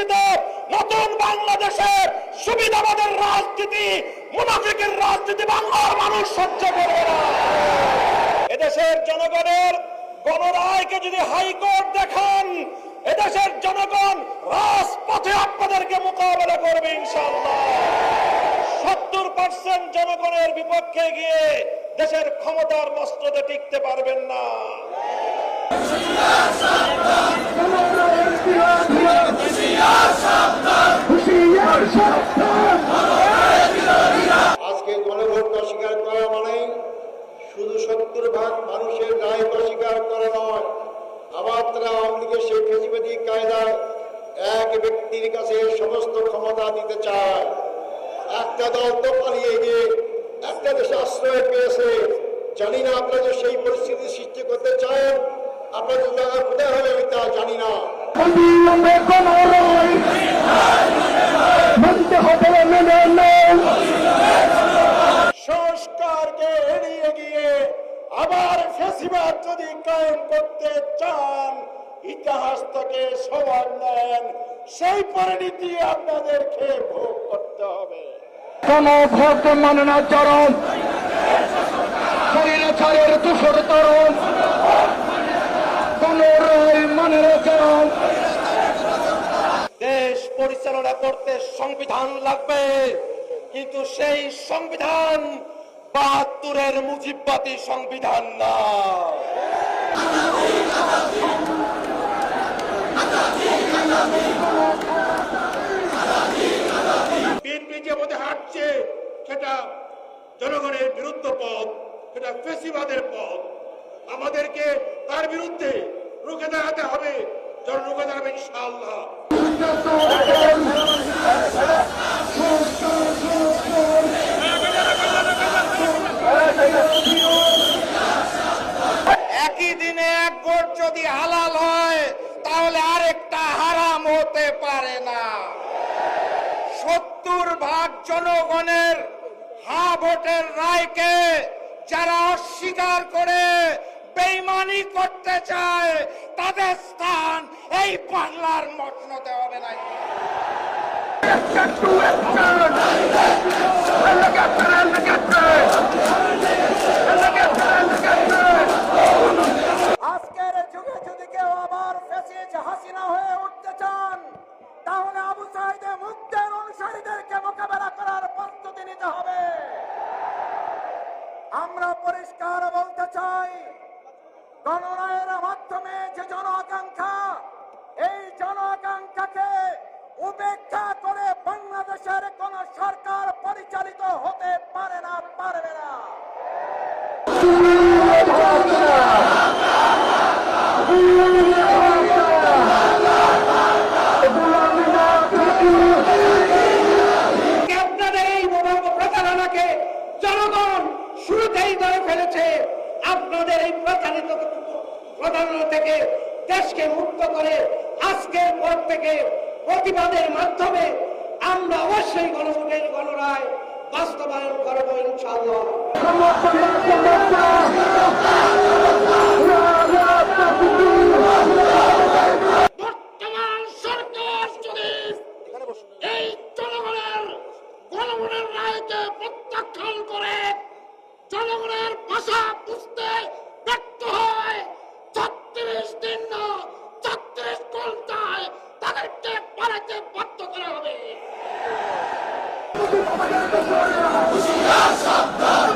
পরিচিত নতুন বাংলাদেশের সুবিধাবাদের রাজনীতি, মুনাফিকের রাজনীতি বাংলার মানুষ সহ্য করবে না। এদেশের জনগণের গণরায়কে যদি হাইকোর্ট দেখান, এদেশের জনগণ রাজপথে আপনাদেরকে মোকাবেলা করবে ইনশাআল্লাহ। 70% জনগণের বিপক্ষে গিয়ে দেশের ক্ষমতার মস্তদে টিকতে পারবেন না। আজকে গণভোট অস্বীকার করা মানে শুধু 70% মানুষের রায় অস্বীকার করা নয়, আবার তারা আওয়ামী লীগের সেই ফেসিবাদী কায়দায় এক ব্যক্তির কাছে সমস্ত ক্ষমতা দিতে চায়। একটা দল তো পালিয়ে গিয়ে একটা দেশে আশ্রয় পেয়েছে। জানি না আপনারা যে সেই পরিস্থিতি সৃষ্টি করতে চান, আপনাদের জায়গা কোথায় হবে আমি তা জানি না। সংস্কারকে এড়িয়ে গিয়ে আবার ফেসিবাদ যদি কায়েম করতে চান, ইতিহাস থেকে সবার নেন, সেই পরিণতি আপনাদেরকে ভোগ করতে হবে। কোন ভোট মানে না চরম ছাড়ের তুষর তরম, কোন রায় মানে না চরম। দেশ পরিচালনা করতে সংবিধান লাগবে, কিন্তু সেই সংবিধান ৭২-এর মুজিববাদী সংবিধান না। বিএনপি যে পথে হাঁটছে সেটা জনগণের বিরুদ্ধ পথ, সেটা ফেসিবাদের পথ। আমাদেরকে তার বিরুদ্ধে রুখে দাঁড়াতে হবে, রুখে দাঁড়াবে ইনশাআল্লাহ। একই দিনে এক ভোট যদি হালাল হয়, তাহলে আরেকটা হারাম হতে পারে না। ৭০% জনগণের হা ভোটের রায়কে যারা অস্বীকার করে বেঈমানি করতে চায়, তাদের স্থান এই বাংলার মসনদে হবে না। আজকের যুগে যদি কেউ আবার ফ্যাসিস্ট হাসিনা হয়ে উঠতে চান, তাহলে আবু সাইদে মুগ্ধের অনুসারীদেরকে মোকাবেলা করার প্রস্তুতি নিতে হবে। আমরা পরিষ্কার বলতে চাই, গণরায়ের মাধ্যমে যে জন আকাঙ্ক্ষা, এই জন আকাঙ্ক্ষাকে উপেক্ষা করে বাংলাদেশের কোন সরকার পরিচালিত হতে পারে না, পারবে না। আপনাদের এই প্রচারণাকে জনগণ শুরুতেই ধরে ফেলেছে। আপনাদের এই প্রচারণা থেকে দেশকে মুক্ত করে আজকের পর থেকে প্রতিবাদের মাধ্যমে আমরা অবশ্যই গণভোটের গণরায় বাস্তবায়ন করব ইনশাআল্লাহ। বর্তমান সরকার যদি এই জনগণের গণভোটের রায়কে প্রত্যাখ্যান করে জনগণের ভাষা বুঝতে ব্যর্থ হয়, ৩৬ দিন না ৩৬ ঘন্টায় তাদেরকে পালাতে বাধ্য করা হবে। সাবধান